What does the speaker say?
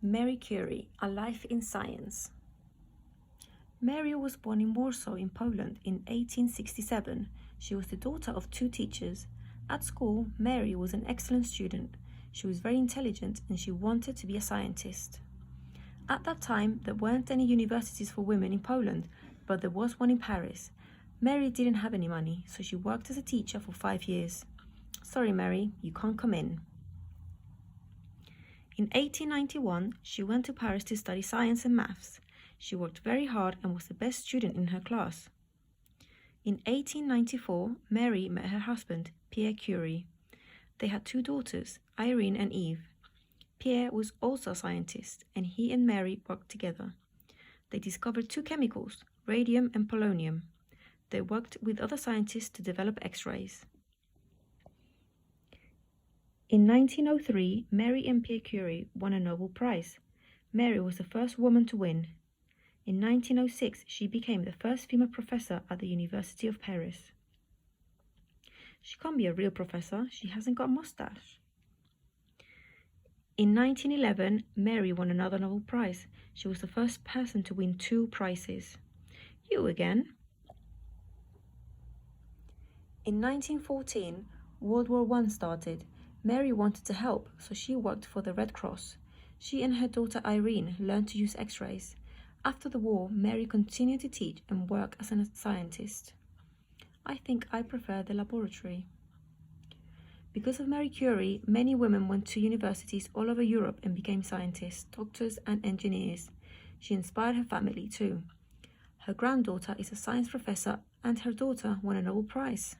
Marie Curie, A Life in Science. Mary was born in Warsaw in Poland in 1867. She was the daughter of two teachers. At school, Mary was an excellent student. She was very intelligent and she wanted to be a scientist. At that time, there weren't any universities for women in Poland, but there was one in Paris. Mary didn't have any money, so she worked as a teacher for 5 years. Sorry, Mary, you can't come in. In 1891, she went to Paris to study science and maths. She worked very hard and was the best student in her class. In 1894, Mary met her husband, Pierre Curie. They had 2 daughters, Irene and Eve. Pierre was also a scientist, and he and Mary worked together. They discovered 2 chemicals, radium and polonium. They worked with other scientists to develop X-rays. In 1903, Mary and Pierre Curie won a Nobel Prize. Mary was the first woman to win. In 1906, she became the first female professor at the University of Paris. She can't be a real professor, she hasn't got a mustache. In 1911, Mary won another Nobel Prize. She was the first person to win 2 prizes. You again. In 1914, World War I started. Mary wanted to help, so she worked for the Red Cross. She and her daughter Irene learned to use X-rays. After the war, Mary continued to teach and work as a scientist. I think I prefer the laboratory. Because of Marie Curie, many women went to universities all over Europe and became scientists, doctors and engineers. She inspired her family too. Her granddaughter is a science professor and her daughter won a Nobel Prize.